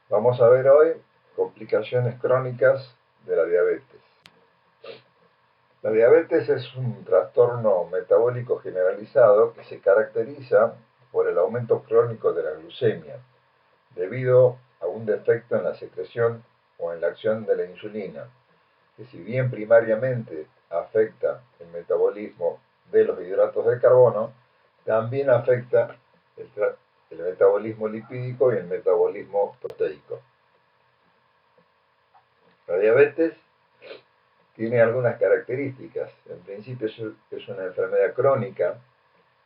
Vamos a ver hoy complicaciones crónicas de la diabetes. La diabetes es un trastorno metabólico generalizado que se caracteriza por el aumento crónico de la glucemia, debido a un defecto en la secreción o en la acción de la insulina, que si bien primariamente afecta el metabolismo de los hidratos de carbono, también afecta el metabolismo lipídico y el metabolismo proteico. La diabetes tiene algunas características. En principio es una enfermedad crónica,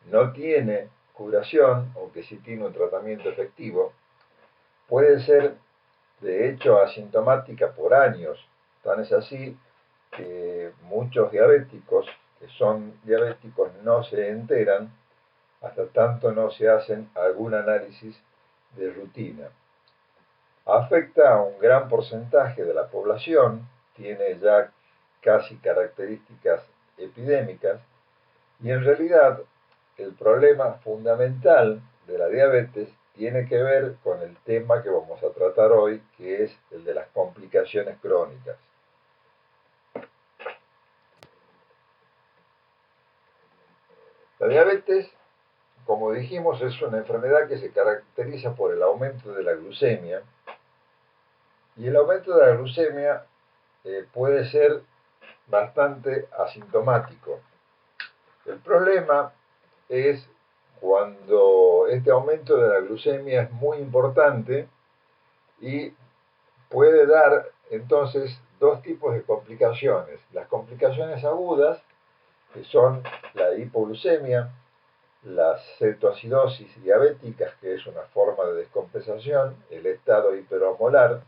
no tiene curación, aunque sí tiene un tratamiento efectivo. Puede ser, de hecho, asintomática por años. Tan es así que muchos diabéticos que son diabéticos no se enteran hasta tanto no se hacen algún análisis de rutina. Afecta a un gran porcentaje de la población, tiene ya casi características epidémicas, y en realidad el problema fundamental de la diabetes tiene que ver con el tema que vamos a tratar hoy, que es el de las complicaciones crónicas. La diabetes, como dijimos, es una enfermedad que se caracteriza por el aumento de la glucemia, y el aumento de la glucemia puede ser bastante asintomático. El problema es cuando este aumento de la glucemia es muy importante y puede dar entonces dos tipos de complicaciones. Las complicaciones agudas, que son la hipoglucemia, la cetoacidosis diabética, que es una forma de descompensación, el estado hiperosmolar,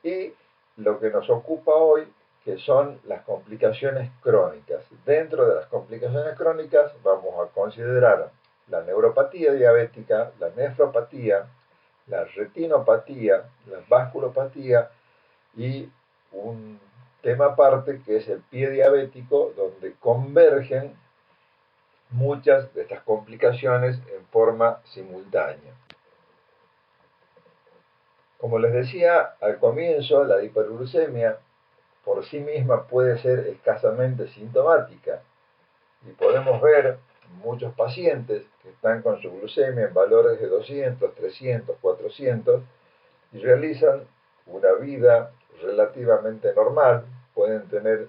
y lo que nos ocupa hoy, que son las complicaciones crónicas. Dentro de las complicaciones crónicas vamos a considerar la neuropatía diabética, la nefropatía, la retinopatía, la vasculopatía y un tema aparte que es el pie diabético, donde convergen muchas de estas complicaciones en forma simultánea. Como les decía al comienzo, la hiperglucemia por sí misma puede ser escasamente sintomática y podemos ver muchos pacientes que están con su glucemia en valores de 200, 300, 400 y realizan una vida relativamente normal, pueden tener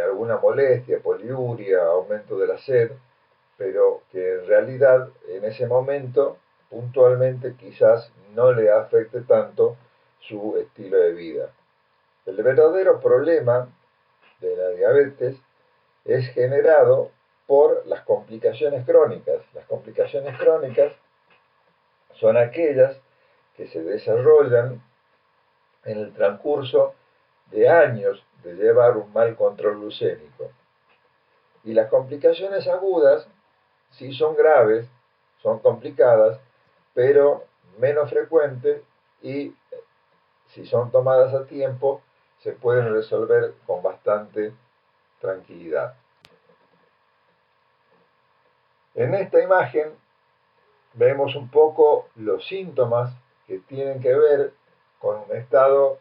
alguna molestia, poliuria, aumento de la sed, pero que en realidad en ese momento puntualmente quizás no le afecte tanto su estilo de vida. El verdadero problema de la diabetes es generado por las complicaciones crónicas. Las complicaciones crónicas son aquellas que se desarrollan en el transcurso de años de llevar un mal control glucémico. Y las complicaciones agudas sí son graves, son complicadas, pero menos frecuentes y si son tomadas a tiempo se pueden resolver con bastante tranquilidad. En esta imagen vemos un poco los síntomas que tienen que ver con un estado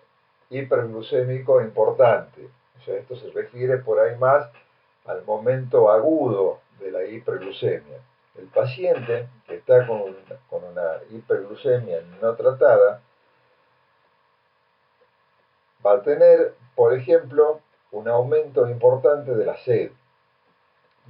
hiperglucémico importante. O sea, esto se refiere por ahí más al momento agudo de la hiperglucemia. El paciente que está con una hiperglucemia no tratada va a tener, por ejemplo, un aumento importante de la sed,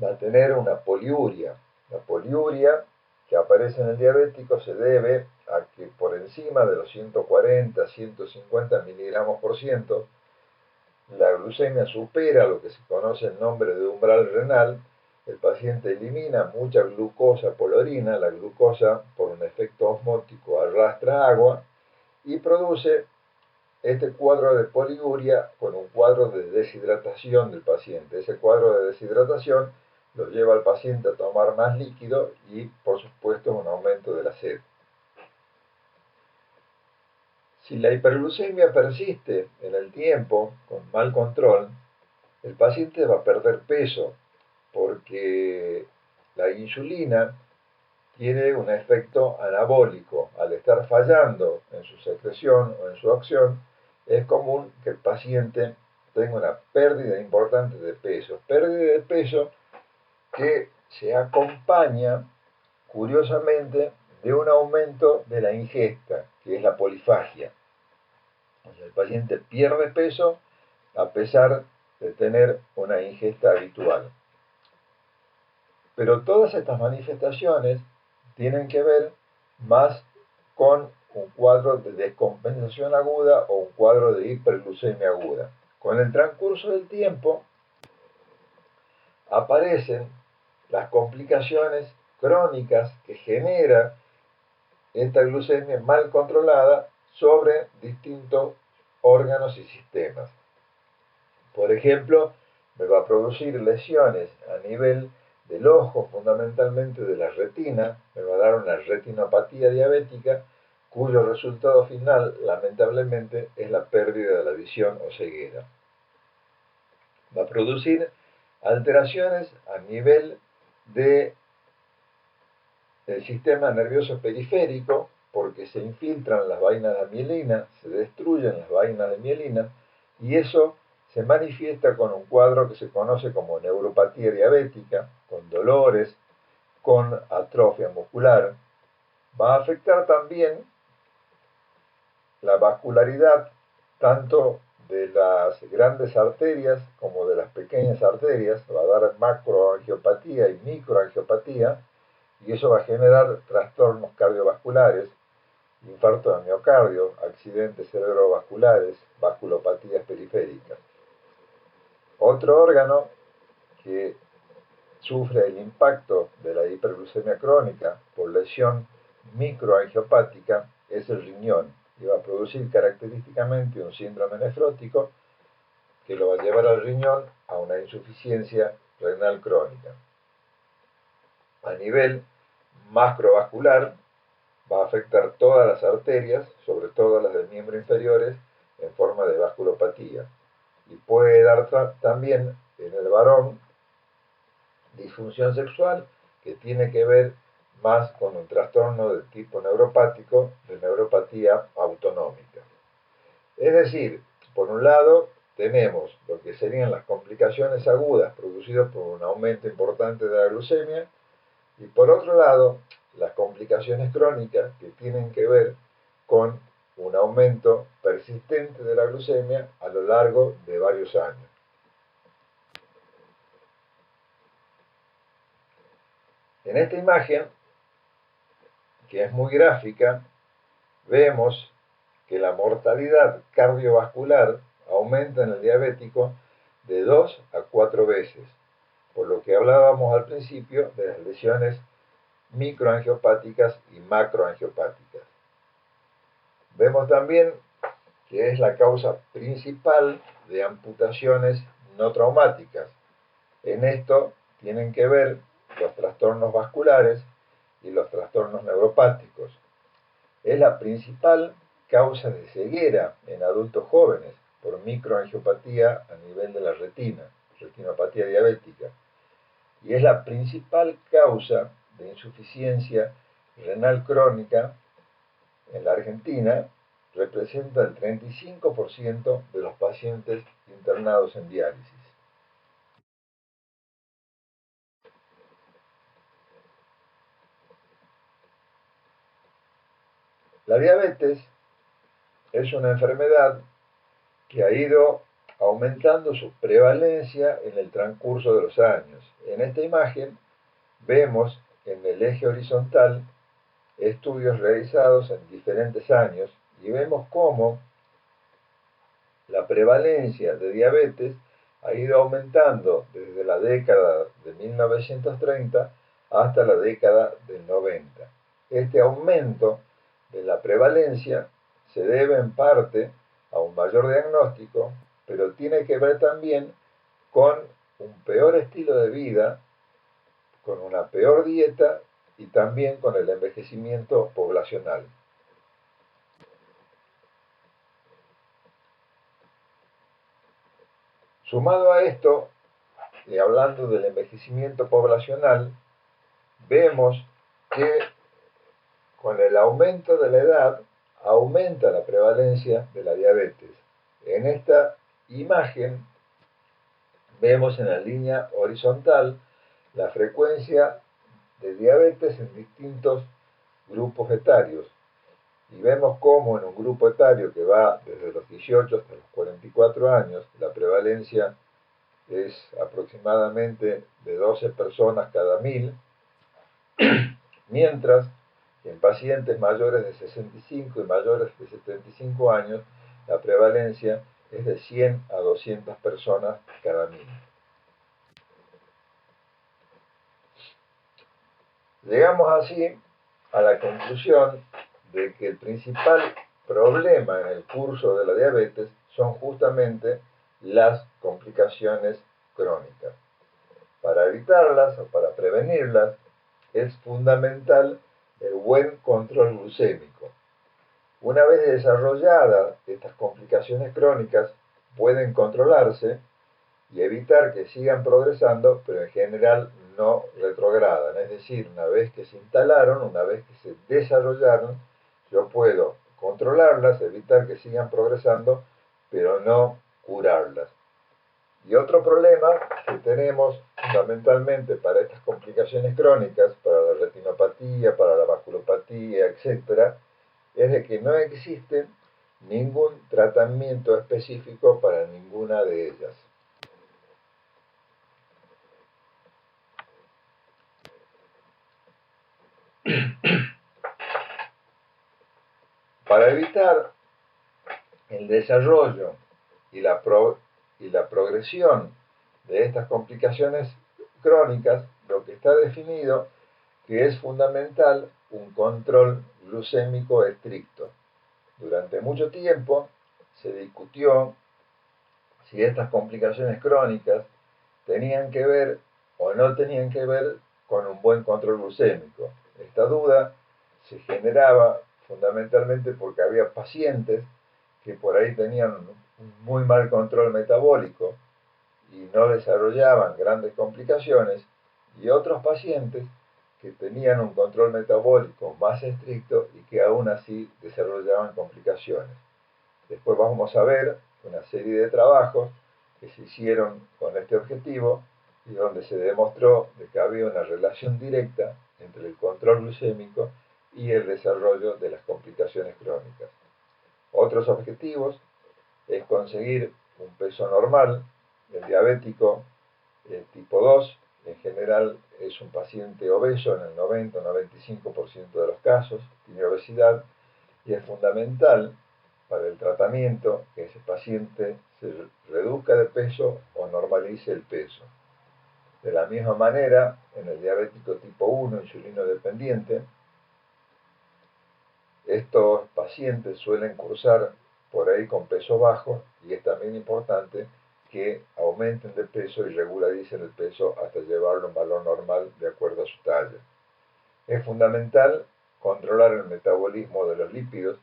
va a tener una poliuria. La poliuria que aparece en el diabético se debe a que por encima de los 140, 150 miligramos por ciento, la glucemia supera lo que se conoce el nombre de umbral renal, el paciente elimina mucha glucosa por la orina, la glucosa por un efecto osmótico arrastra agua y produce este cuadro de poliuria con un cuadro de deshidratación del paciente. Ese cuadro de deshidratación lo lleva al paciente a tomar más líquido y, por supuesto, un aumento de la sed. Si la hiperglucemia persiste en el tiempo, con mal control, el paciente va a perder peso porque la insulina tiene un efecto anabólico. Al estar fallando en su secreción o en su acción, es común que el paciente tenga una pérdida importante de peso. Pérdida de peso que se acompaña, curiosamente, de un aumento de la ingesta, que es la polifagia. O sea, el paciente pierde peso a pesar de tener una ingesta habitual. Pero todas estas manifestaciones tienen que ver más con un cuadro de descompensación aguda o un cuadro de hiperglucemia aguda. Con el transcurso del tiempo aparecen las complicaciones crónicas que genera esta glucemia mal controlada sobre distintos órganos y sistemas. Por ejemplo, me va a producir lesiones a nivel del ojo, fundamentalmente de la retina, me va a dar una retinopatía diabética, cuyo resultado final, lamentablemente, es la pérdida de la visión o ceguera. Va a producir alteraciones a nivel del sistema nervioso periférico, porque se infiltran las vainas de mielina, se destruyen las vainas de mielina, y eso se manifiesta con un cuadro que se conoce como neuropatía diabética, con dolores, con atrofia muscular. Va a afectar también la vascularidad, tanto de las grandes arterias como de las pequeñas arterias, va a dar macroangiopatía y microangiopatía, y eso va a generar trastornos cardiovasculares, infarto de miocardio, accidentes cerebrovasculares, vasculopatías periféricas. Otro órgano que sufre el impacto de la hiperglucemia crónica por lesión microangiopática es el riñón, y va a producir característicamente un síndrome nefrótico que lo va a llevar al riñón a una insuficiencia renal crónica. A nivel macrovascular, va a afectar todas las arterias, sobre todo las del miembro inferiores, en forma de vasculopatía. Y puede dar también en el varón disfunción sexual, que tiene que ver más con un trastorno de tipo neuropático, de neuropatía autonómica. Es decir, por un lado, tenemos lo que serían las complicaciones agudas producidas por un aumento importante de la glucemia, y por otro lado, las complicaciones crónicas que tienen que ver con un aumento persistente de la glucemia a lo largo de varios años. En esta imagen, que es muy gráfica, vemos que la mortalidad cardiovascular aumenta en el diabético de 2 a 4 veces, por lo que hablábamos al principio de las lesiones microangiopáticas y macroangiopáticas. Vemos también que es la causa principal de amputaciones no traumáticas. En esto tienen que ver los trastornos vasculares y los trastornos neuropáticos. Es la principal causa de ceguera en adultos jóvenes por microangiopatía a nivel de la retina, retinopatía diabética. Y es la principal causa de insuficiencia renal crónica en la Argentina, representa el 35% de los pacientes internados en diálisis. La diabetes es una enfermedad que ha ido aumentando su prevalencia en el transcurso de los años. En esta imagen vemos en el eje horizontal estudios realizados en diferentes años y vemos cómo la prevalencia de diabetes ha ido aumentando desde la década de 1930 hasta la década del 90. Este aumento de la prevalencia se debe en parte a un mayor diagnóstico, pero tiene que ver también con un peor estilo de vida, con una peor dieta y también con el envejecimiento poblacional. Sumado a esto, y hablando del envejecimiento poblacional, vemos que con el aumento de la edad aumenta la prevalencia de la diabetes. En esta imagen vemos en la línea horizontal la frecuencia de diabetes en distintos grupos etarios. Y vemos cómo en un grupo etario que va desde los 18 hasta los 44 años, la prevalencia es aproximadamente de 12 personas cada 1000, mientras que en pacientes mayores de 65 y mayores de 75 años, la prevalencia es de 100 a 200 personas cada 1000. Llegamos así a la conclusión de que el principal problema en el curso de la diabetes son justamente las complicaciones crónicas. Para evitarlas o para prevenirlas es fundamental el buen control glucémico. Una vez desarrolladas estas complicaciones crónicas, pueden controlarse y evitar que sigan progresando, pero en general no retrogradan. Es decir, una vez que se instalaron, una vez que se desarrollaron, yo puedo controlarlas, evitar que sigan progresando, pero no curarlas. Y otro problema que tenemos fundamentalmente para estas complicaciones crónicas, para la retinopatía, para la vasculopatía, etc., es de que no existe ningún tratamiento específico para ninguna de ellas. Para evitar el desarrollo y la progresión de estas complicaciones crónicas, lo que está definido que es fundamental un control glucémico estricto. Durante mucho tiempo se discutió si estas complicaciones crónicas tenían que ver o no tenían que ver con un buen control glucémico. Esta duda se generaba fundamentalmente porque había pacientes que por ahí tenían un muy mal control metabólico y no desarrollaban grandes complicaciones, y otros pacientes que tenían un control metabólico más estricto y que aún así desarrollaban complicaciones. Después vamos a ver una serie de trabajos que se hicieron con este objetivo y donde se demostró de que había una relación directa entre el control glucémico y el desarrollo de las complicaciones crónicas. Otros objetivos es conseguir un peso normal. El diabético tipo 2 en general es un paciente obeso en el 90-95% de los casos, tiene obesidad, y es fundamental para el tratamiento que ese paciente se reduzca de peso o normalice el peso. De la misma manera, en el diabético tipo 1, insulino dependiente, estos pacientes suelen cursar por ahí con peso bajo y es también importante que aumenten de peso y regularicen el peso hasta llevarlo a un valor normal de acuerdo a su talla. Es fundamental controlar el metabolismo de los lípidos,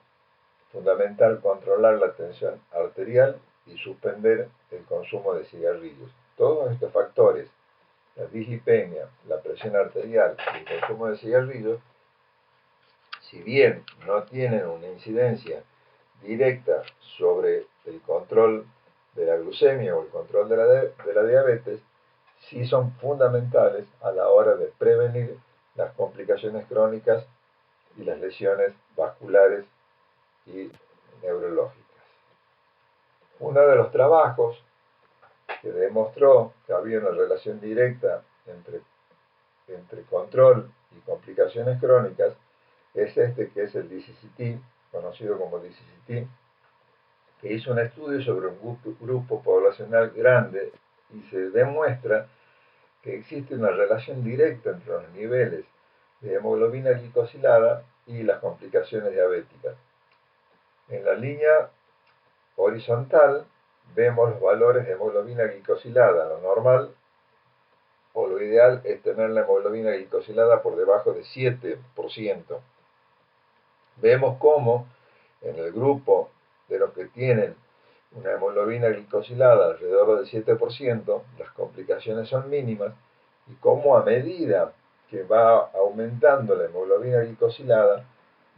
fundamental controlar la tensión arterial y suspender el consumo de cigarrillos. Todos estos factores, la dislipemia, la presión arterial y el consumo de cigarrillos, si bien no tienen una incidencia directa sobre el control de la glucemia o el control de la diabetes, sí son fundamentales a la hora de prevenir las complicaciones crónicas y las lesiones vasculares y neurológicas. Uno de los trabajos que demostró que había una relación directa entre control y complicaciones crónicas es este, que es el DCCT, conocido como DCCT, que hizo un estudio sobre un grupo poblacional grande y se demuestra que existe una relación directa entre los niveles de hemoglobina glicosilada y las complicaciones diabéticas. En la línea horizontal vemos los valores de hemoglobina glicosilada. Lo normal o lo ideal es tener la hemoglobina glicosilada por debajo de 7%. Vemos cómo en el grupo de los que tienen una hemoglobina glicosilada alrededor del 7%, las complicaciones son mínimas, y cómo a medida que va aumentando la hemoglobina glicosilada,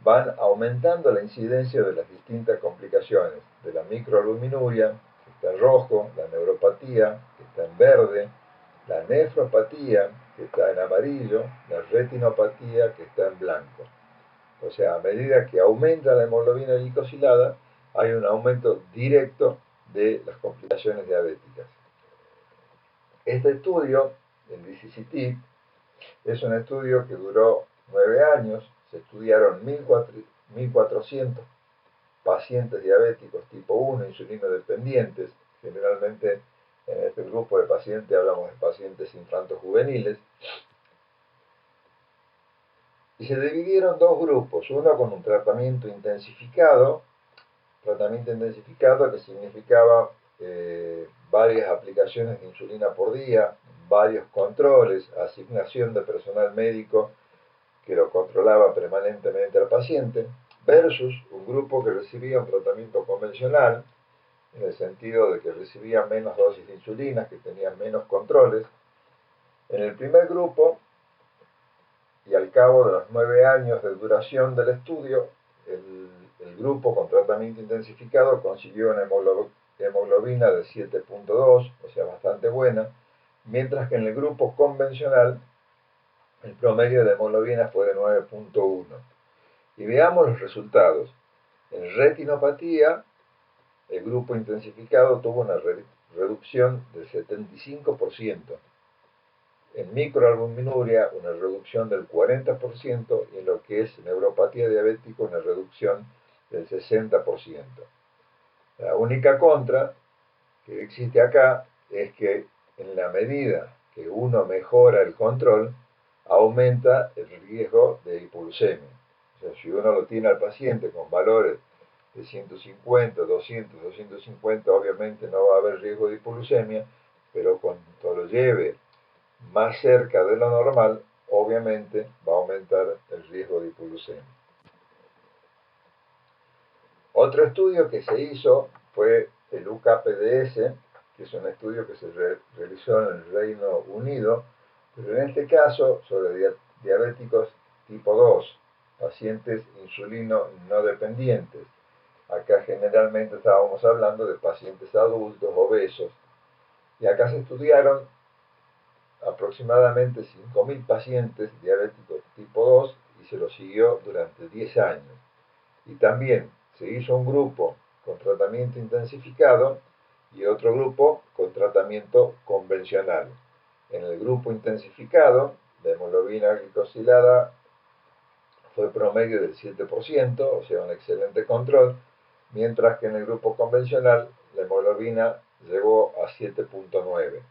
van aumentando la incidencia de las distintas complicaciones, de la microalbuminuria, que está en rojo, la neuropatía, que está en verde, la nefropatía, que está en amarillo, la retinopatía, que está en blanco. O sea, a medida que aumenta la hemoglobina glicosilada, hay un aumento directo de las complicaciones diabéticas. Este estudio, el DCCT, es un estudio que duró 9 años, se estudiaron 1.400 pacientes diabéticos tipo 1, insulino dependientes, generalmente en este grupo de pacientes hablamos de pacientes infantojuveniles, y se dividieron dos grupos, uno con un tratamiento intensificado que significaba varias aplicaciones de insulina por día, varios controles, asignación de personal médico que lo controlaba permanentemente al paciente, versus un grupo que recibía un tratamiento convencional, en el sentido de que recibía menos dosis de insulina, que tenían menos controles. En el primer grupo, y al cabo de los 9 años de duración del estudio, el grupo con tratamiento intensificado consiguió una hemoglobina de 7.2, o sea, bastante buena, mientras que en el grupo convencional el promedio de hemoglobina fue de 9.1. Y veamos los resultados. En retinopatía, el grupo intensificado tuvo una reducción del 75%. En microalbuminuria, una reducción del 40%, y en lo que es neuropatía diabética, una reducción del 60%. La única contra que existe acá es que en la medida que uno mejora el control, aumenta el riesgo de hipoglucemia. O sea, si uno lo tiene al paciente con valores de 150, 200, 250, obviamente no va a haber riesgo de hipoglucemia, pero cuando lo lleve más cerca de lo normal, obviamente va a aumentar el riesgo de hipoglucemia. Otro estudio que se hizo fue el UKPDS, que es un estudio que se realizó en el Reino Unido, pero en este caso sobre diabéticos tipo 2, pacientes insulino no dependientes. Acá generalmente estábamos hablando de pacientes adultos, obesos, y acá se estudiaron aproximadamente 5.000 pacientes diabéticos tipo 2 y se los siguió durante 10 años. Y también se hizo un grupo con tratamiento intensificado y otro grupo con tratamiento convencional. En el grupo intensificado, la hemoglobina glicosilada fue promedio del 7%, o sea, un excelente control, mientras que en el grupo convencional la hemoglobina llegó a 7.9.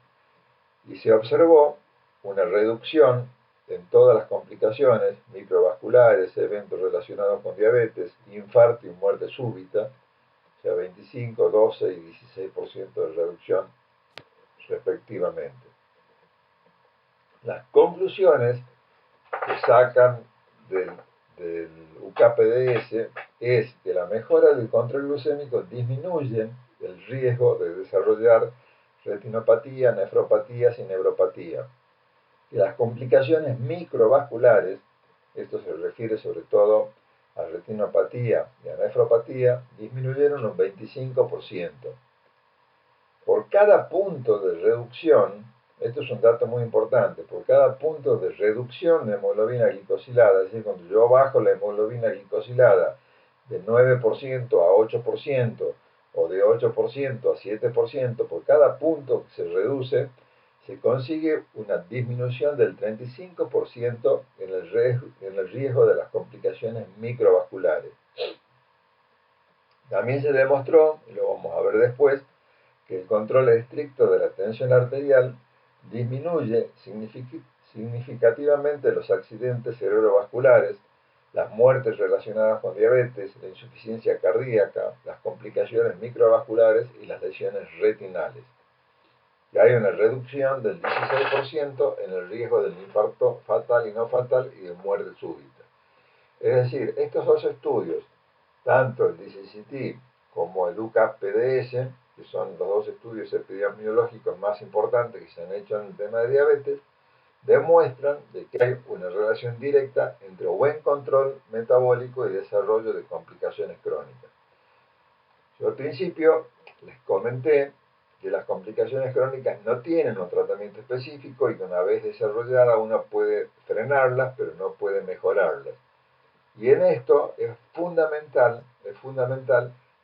Y se observó una reducción en todas las complicaciones microvasculares, eventos relacionados con diabetes, infarto y muerte súbita, o sea, 25, 12 y 16% de reducción respectivamente. Las conclusiones que sacan del UKPDS es que la mejora del control glucémico disminuye el riesgo de desarrollar retinopatía, nefropatías y neuropatía. Y las complicaciones microvasculares, esto se refiere sobre todo a retinopatía y a nefropatía, disminuyeron un 25%. Por cada punto de reducción, esto es un dato muy importante, por cada punto de reducción de hemoglobina glicosilada, es decir, cuando yo bajo la hemoglobina glicosilada de 9% a 8% o de 8% a 7%, por cada punto que se reduce, se consigue una disminución del 35% en el riesgo de las complicaciones microvasculares. También se demostró, y lo vamos a ver después, que el control estricto de la tensión arterial disminuye significativamente los accidentes cerebrovasculares, las muertes relacionadas con diabetes, la insuficiencia cardíaca, las complicaciones microvasculares y las lesiones retinales. Y hay una reducción del 16% en el riesgo del infarto fatal y no fatal y de muerte súbita. Es decir, estos dos estudios, tanto el DCCT como el UKPDS, que son los dos estudios epidemiológicos más importantes que se han hecho en el tema de diabetes, demuestran de que hay una relación directa entre buen control metabólico y desarrollo de complicaciones crónicas. Yo al principio les comenté que las complicaciones crónicas no tienen un tratamiento específico y que una vez desarrollada uno puede frenarlas, pero no puede mejorarlas. Y en esto es fundamental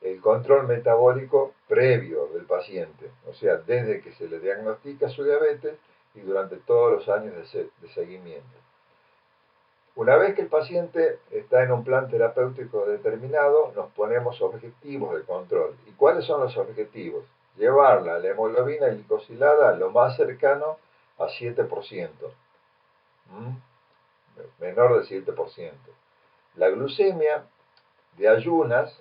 el control metabólico previo del paciente, o sea, desde que se le diagnostica su diabetes y durante todos los años de seguimiento. Una vez que el paciente está en un plan terapéutico determinado, nos ponemos objetivos de control. ¿Y cuáles son los objetivos? Llevarla, la hemoglobina glicosilada, lo más cercano a 7%, menor del 7%. La glucemia de ayunas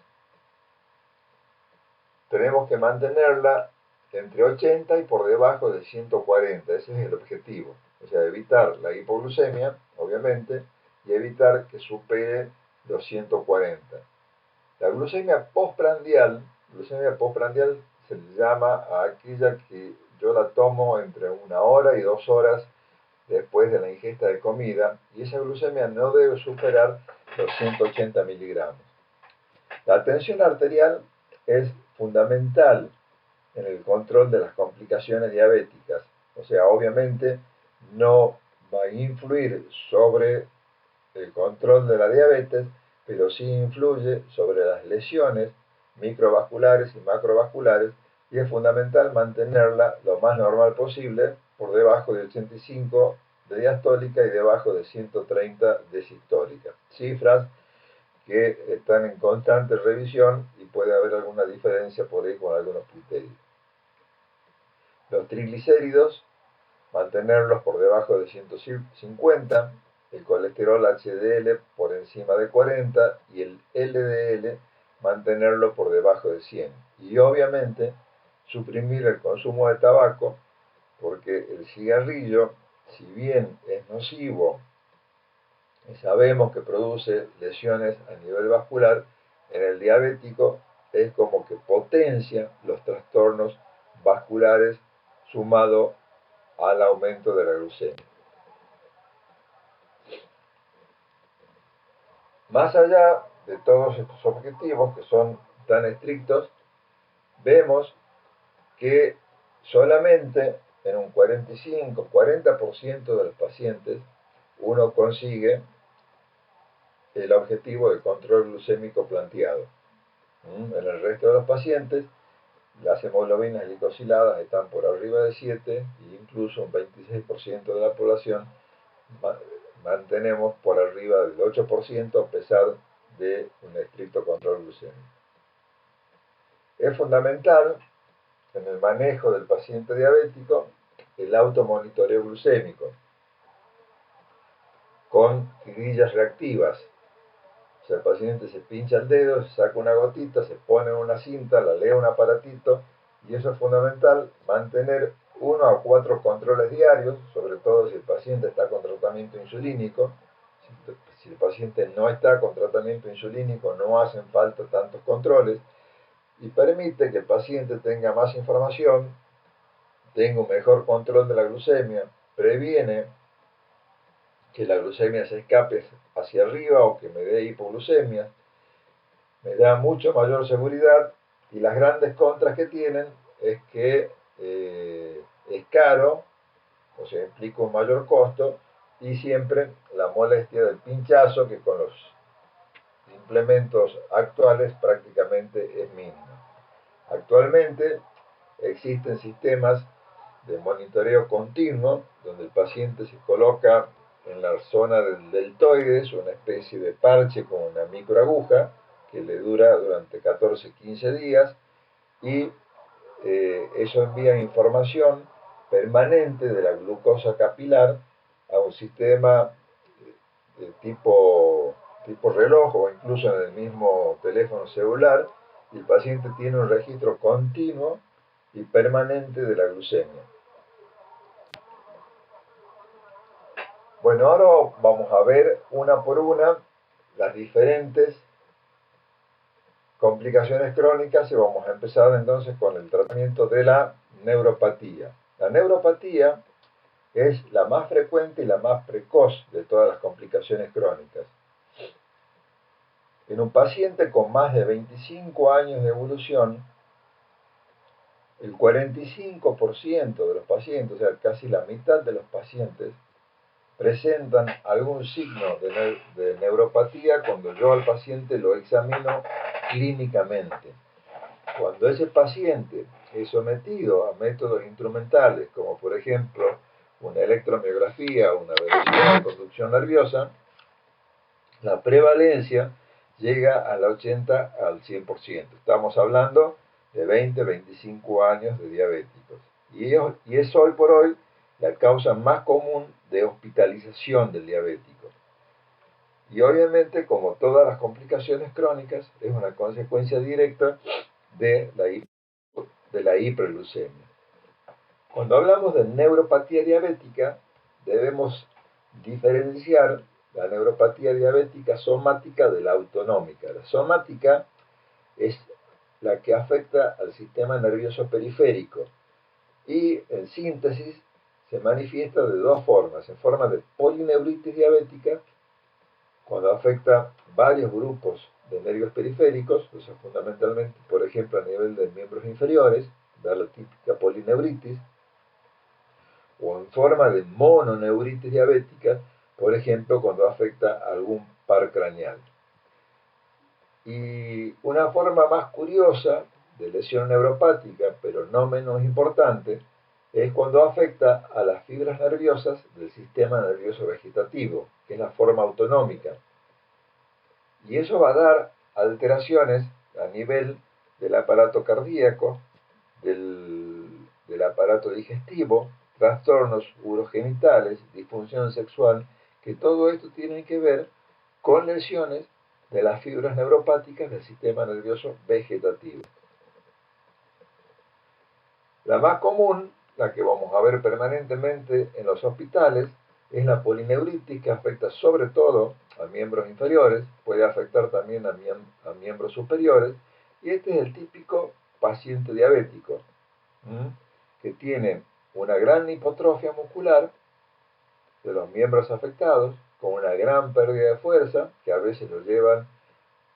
tenemos que mantenerla entre 80 y por debajo de 140, ese es el objetivo. O sea, evitar la hipoglucemia, obviamente, y evitar que supere los 140. La glucemia postprandial se le llama a aquella que yo la tomo entre 1 hora y 2 horas después de la ingesta de comida, y esa glucemia no debe superar los 180 miligramos. La tensión arterial es fundamental en el control de las complicaciones diabéticas. O sea, obviamente no va a influir sobre el control de la diabetes, pero sí influye sobre las lesiones microvasculares y macrovasculares, y es fundamental mantenerla lo más normal posible por debajo de 85 de diastólica y debajo de 130 de sistólica. Cifras que están en constante revisión y puede haber alguna diferencia por ahí con algunos criterios. Los triglicéridos, mantenerlos por debajo de 150, el colesterol HDL por encima de 40 y el LDL mantenerlo por debajo de 100. Y obviamente suprimir el consumo de tabaco, porque el cigarrillo, si bien es nocivo y sabemos que produce lesiones a nivel vascular, en el diabético es como que potencia los trastornos vasculares sumado al aumento de la glucemia. Más allá de todos estos objetivos que son tan estrictos, vemos que solamente en un 45-40% de los pacientes uno consigue el objetivo de control glucémico planteado. En el resto de los pacientes, las hemoglobinas glicosiladas están por arriba de 7 e incluso un 26% de la población mantenemos por arriba del 8% a pesar de un estricto control glucémico. Es fundamental en el manejo del paciente diabético el automonitoreo glucémico con tirillas reactivas. O sea, el paciente se pincha el dedo, se saca una gotita, se pone en una cinta, la lee un aparatito, y eso es fundamental, mantener 1 a 4 controles diarios, sobre todo si el paciente está con tratamiento insulínico. Si el paciente no está con tratamiento insulínico, no hacen falta tantos controles, y permite que el paciente tenga más información, tenga un mejor control de la glucemia, previene que la glucemia se escape hacia arriba o que me dé hipoglucemia, me da mucho mayor seguridad, y las grandes contras que tienen es que es caro, o sea, implica un mayor costo, y siempre la molestia del pinchazo, que con los implementos actuales prácticamente es mínima. Actualmente existen sistemas de monitoreo continuo donde el paciente se coloca en la zona del deltoides una especie de parche con una microaguja que le dura durante 14-15 días, y eso envía información permanente de la glucosa capilar a un sistema de tipo reloj o incluso en el mismo teléfono celular, y el paciente tiene un registro continuo y permanente de la glucemia. Bueno, ahora vamos a ver una por una las diferentes complicaciones crónicas y vamos a empezar entonces con el tratamiento de la neuropatía. La neuropatía es la más frecuente y la más precoz de todas las complicaciones crónicas. En un paciente con más de 25 años de evolución, el 45% de los pacientes, o sea, casi la mitad de los pacientes, presentan algún signo de neuropatía cuando yo al paciente lo examino clínicamente. Cuando ese paciente es sometido a métodos instrumentales, como por ejemplo una electromiografía o una velocidad de conducción nerviosa, la prevalencia llega al 80 al 100%. Estamos hablando de 20, 25 años de diabéticos. Y es hoy por hoy la causa más común de hospitalización del diabético. Y obviamente, como todas las complicaciones crónicas, es una consecuencia directa de la hiperglucemia. Cuando hablamos de neuropatía diabética, debemos diferenciar la neuropatía diabética somática de la autonómica. La somática es la que afecta al sistema nervioso periférico y, en síntesis, se manifiesta de dos formas: en forma de polineuritis diabética, cuando afecta varios grupos de nervios periféricos, o sea, fundamentalmente, por ejemplo, a nivel de miembros inferiores, da la típica polineuritis, o en forma de mononeuritis diabética, por ejemplo, cuando afecta a algún par craneal. Y una forma más curiosa de lesión neuropática, pero no menos importante, es cuando afecta a las fibras nerviosas del sistema nervioso vegetativo, que es la forma autonómica. Y eso va a dar alteraciones a nivel del aparato cardíaco, del aparato digestivo, trastornos urogenitales, disfunción sexual, que todo esto tiene que ver con lesiones de las fibras neuropáticas del sistema nervioso vegetativo. La más común, la que vamos a ver permanentemente en los hospitales, es la polineuritis, que afecta sobre todo a miembros inferiores, puede afectar también a miembros superiores, y este es el típico paciente diabético, que tiene una gran hipotrofia muscular de los miembros afectados, con una gran pérdida de fuerza, que a veces lo llevan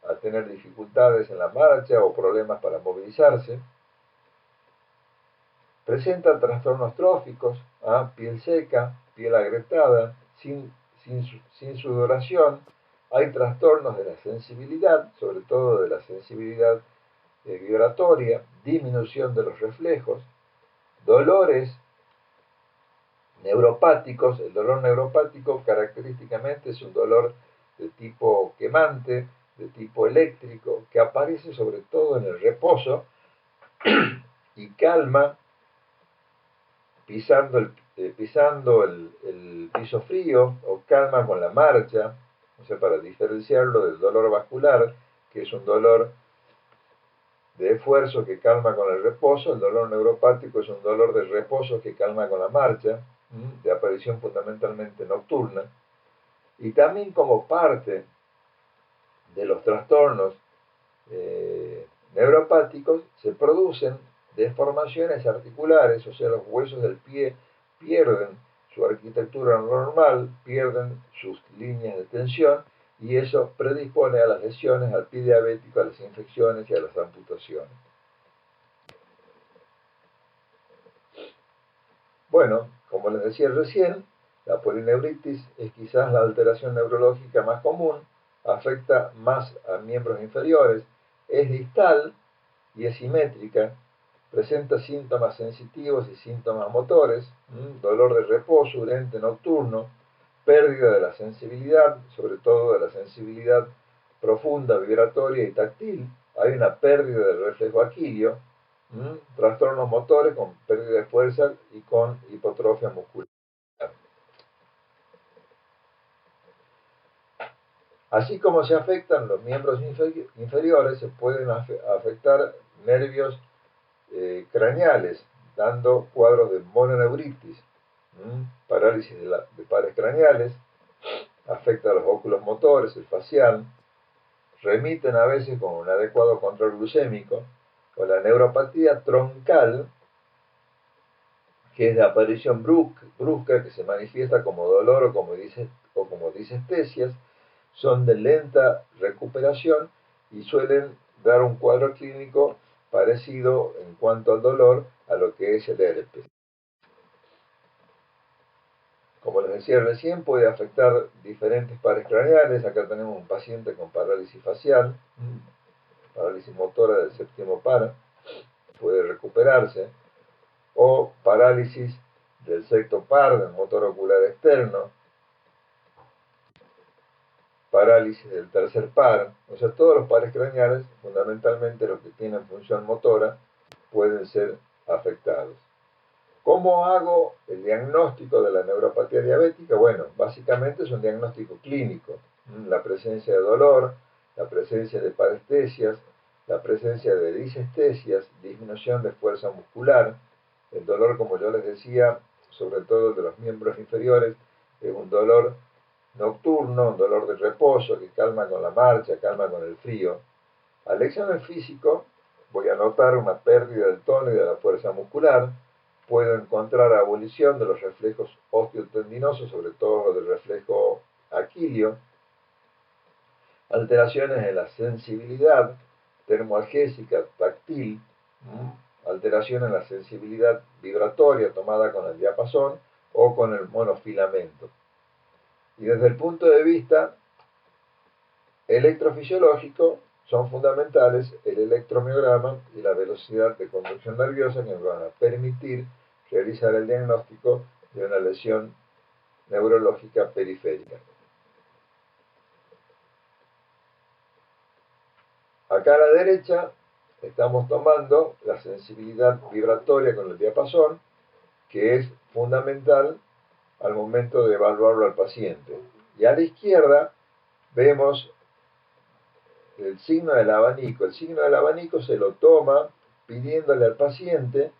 a tener dificultades en la marcha o problemas para movilizarse. Presenta trastornos tróficos, piel seca, piel agrietada, sin sudoración. Hay trastornos de la sensibilidad, sobre todo de la sensibilidad vibratoria, disminución de los reflejos, dolores neuropáticos. El dolor neuropático característicamente es un dolor de tipo quemante, de tipo eléctrico, que aparece sobre todo en el reposo y calma pisando el piso frío, o calma con la marcha, o sea, para diferenciarlo del dolor vascular, que es un dolor de esfuerzo que calma con el reposo. El dolor neuropático es un dolor de reposo que calma con la marcha, de aparición fundamentalmente nocturna. Y también, como parte de los trastornos neuropáticos, se producen deformaciones articulares, o sea, los huesos del pie pierden su arquitectura normal, pierden sus líneas de tensión, y eso predispone a las lesiones, al pie diabético, a las infecciones y a las amputaciones. Bueno, como les decía recién, la polineuritis es quizás la alteración neurológica más común, afecta más a miembros inferiores, es distal y es simétrica, presenta síntomas sensitivos y síntomas motores, dolor de reposo, urente nocturno, pérdida de la sensibilidad, sobre todo de la sensibilidad profunda, vibratoria y táctil. Hay una pérdida del reflejo aquilio, trastornos motores con pérdida de fuerza y con hipotrofia muscular. Así como se afectan los miembros inferiores, se pueden afectar nervios craneales, dando cuadros de mononeuritis, parálisis de pares craneales, afecta a los óculos motores, el facial, remiten a veces con un adecuado control glucémico, o la neuropatía troncal que es de aparición brusca, que se manifiesta como dolor o como disestesias, son de lenta recuperación y suelen dar un cuadro clínico parecido en cuanto al dolor a lo que es el herpes. Como les decía recién, puede afectar diferentes pares craneales. Acá tenemos un paciente con parálisis facial, parálisis motora del séptimo par, puede recuperarse, o parálisis del sexto par, del motor ocular externo, parálisis del tercer par. O sea, todos los pares craneales, fundamentalmente los que tienen función motora, pueden ser afectados. ¿Cómo hago el diagnóstico de la neuropatía diabética? Bueno, básicamente es un diagnóstico clínico. La presencia de dolor, la presencia de parestesias, la presencia de disestesias, disminución de fuerza muscular. El dolor, como yo les decía, sobre todo de los miembros inferiores, es un dolor nocturno, un dolor de reposo que calma con la marcha, calma con el frío. Al examen físico voy a notar una pérdida del tono y de la fuerza muscular. Puedo encontrar abolición de los reflejos osteotendinosos, sobre todo del reflejo aquilio, alteraciones en la sensibilidad termoalgésica, táctil, alteración en la sensibilidad vibratoria tomada con el diapasón o con el monofilamento. Y desde el punto de vista electrofisiológico, son fundamentales el electromiograma y la velocidad de conducción nerviosa que nos van a permitir realizar el diagnóstico de una lesión neurológica periférica. Acá a la derecha estamos tomando la sensibilidad vibratoria con el diapasón, que es fundamental al momento de evaluarlo al paciente. Y a la izquierda vemos el signo del abanico. El signo del abanico se lo toma pidiéndole al paciente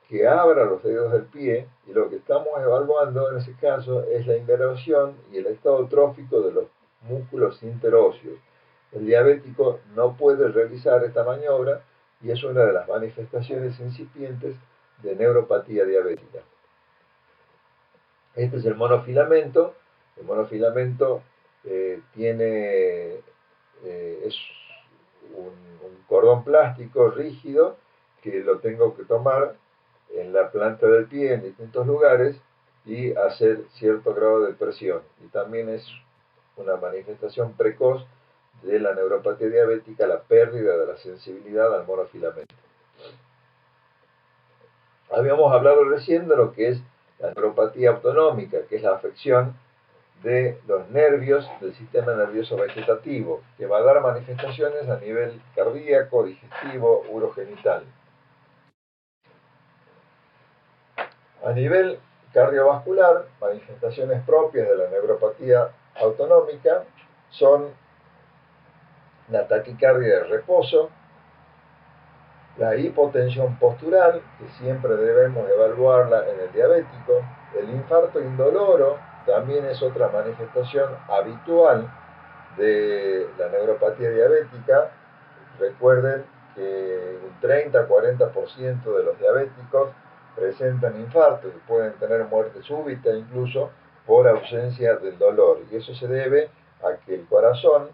que abra los dedos del pie, y lo que estamos evaluando en ese caso es la inervación y el estado trófico de los músculos interóseos. El diabético no puede realizar esta maniobra y es una de las manifestaciones incipientes de neuropatía diabética. Este es el monofilamento. El monofilamento es un cordón plástico rígido que lo tengo que tomar en la planta del pie en distintos lugares y hacer cierto grado de presión. Y también es una manifestación precoz de la neuropatía diabética, la pérdida de la sensibilidad al monofilamento. Habíamos hablado recién de lo que es la neuropatía autonómica, que es la afección de los nervios del sistema nervioso vegetativo, que va a dar manifestaciones a nivel cardíaco, digestivo, urogenital. A nivel cardiovascular, manifestaciones propias de la neuropatía autonómica son la taquicardia de reposo, la hipotensión postural, que siempre debemos evaluarla en el diabético, el infarto indoloro, también es otra manifestación habitual de la neuropatía diabética. Recuerden que un 30-40% de los diabéticos presentan infartos y pueden tener muerte súbita incluso por ausencia del dolor. Y eso se debe a que el corazón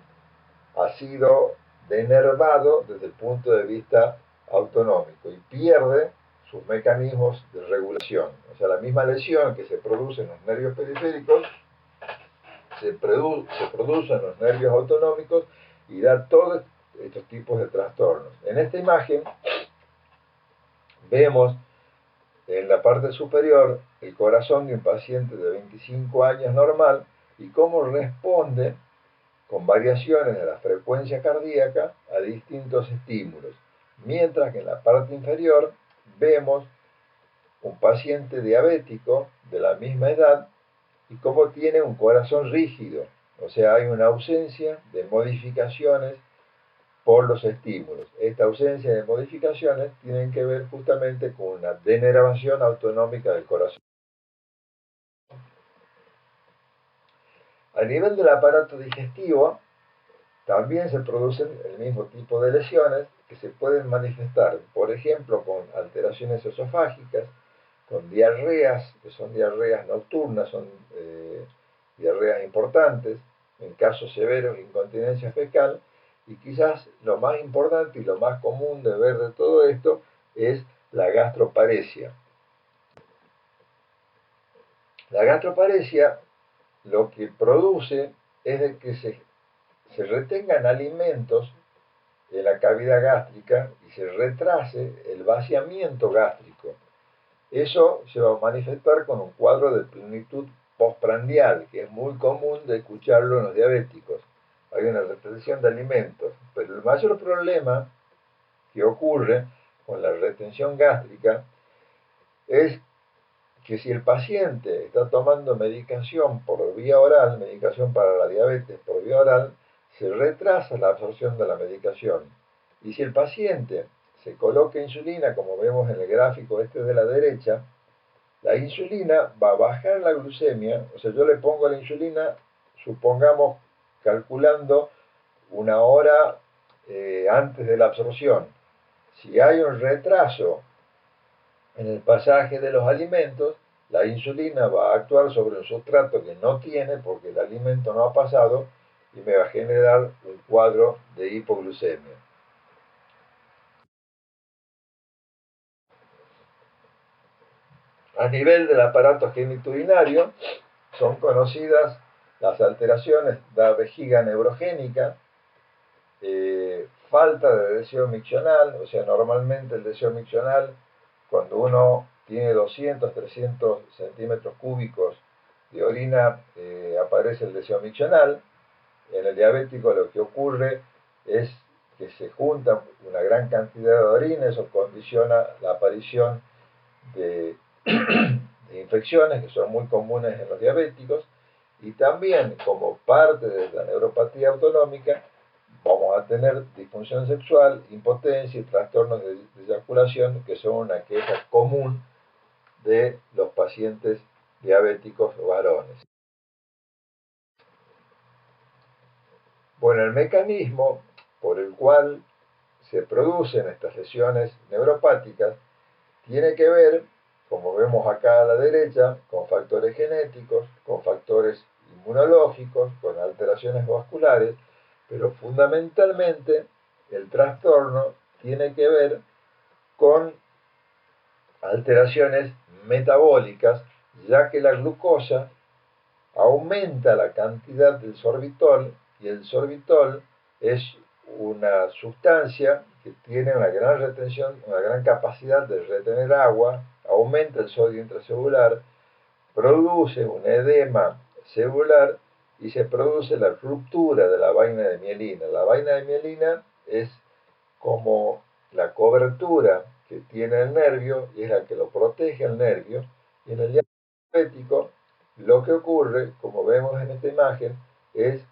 ha sido denervado desde el punto de vista autonómico y pierde sus mecanismos de regulación. O sea, la misma lesión que se produce en los nervios periféricos se produce en los nervios autonómicos y da todos estos tipos de trastornos. En esta imagen vemos en la parte superior el corazón de un paciente de 25 años normal y cómo responde con variaciones de la frecuencia cardíaca a distintos estímulos, mientras que en la parte inferior vemos un paciente diabético de la misma edad y cómo tiene un corazón rígido, o sea, hay una ausencia de modificaciones por los estímulos. Esta ausencia de modificaciones tiene que ver justamente con una denervación autonómica del corazón. A nivel del aparato digestivo, también se producen el mismo tipo de lesiones que se pueden manifestar, por ejemplo, con alteraciones esofágicas, con diarreas, que son diarreas nocturnas, son diarreas importantes, en casos severos incontinencia fecal, y quizás lo más importante y lo más común de ver de todo esto es la gastroparesia. La gastroparesia lo que produce es de que se retengan alimentos en la cavidad gástrica y se retrase el vaciamiento gástrico. Eso se va a manifestar con un cuadro de plenitud postprandial, que es muy común de escucharlo en los diabéticos. Hay una retención de alimentos, pero el mayor problema que ocurre con la retención gástrica es que si el paciente está tomando medicación por vía oral, medicación para la diabetes por vía oral, se retrasa la absorción de la medicación. Y si el paciente se coloca insulina, como vemos en el gráfico este de la derecha, la insulina va a bajar la glucemia, o sea, yo le pongo la insulina, supongamos, calculando una hora antes de la absorción. Si hay un retraso en el pasaje de los alimentos, la insulina va a actuar sobre un sustrato que no tiene porque el alimento no ha pasado y me va a generar un cuadro de hipoglucemia. A nivel del aparato genitourinario, son conocidas las alteraciones de la vejiga neurogénica, falta de deseo miccional, o sea, normalmente el deseo miccional, cuando uno tiene 200, 300 centímetros cúbicos de orina, aparece el deseo miccional. En el diabético lo que ocurre es que se junta una gran cantidad de orina, eso condiciona la aparición de, de infecciones que son muy comunes en los diabéticos, y también como parte de la neuropatía autonómica vamos a tener disfunción sexual, impotencia y trastornos de eyaculación, que son una queja común de los pacientes diabéticos varones. Bueno, el mecanismo por el cual se producen estas lesiones neuropáticas tiene que ver, como vemos acá a la derecha, con factores genéticos, con factores inmunológicos, con alteraciones vasculares, pero fundamentalmente el trastorno tiene que ver con alteraciones metabólicas, ya que la glucosa aumenta la cantidad del sorbitol, y el sorbitol es una sustancia que tiene una gran retención, una gran capacidad de retener agua, aumenta el sodio intracelular, produce un edema celular y se produce la ruptura de la vaina de mielina. La vaina de mielina es como la cobertura que tiene el nervio y es la que lo protege al nervio. Y en el diabético lo que ocurre, como vemos en esta imagen, es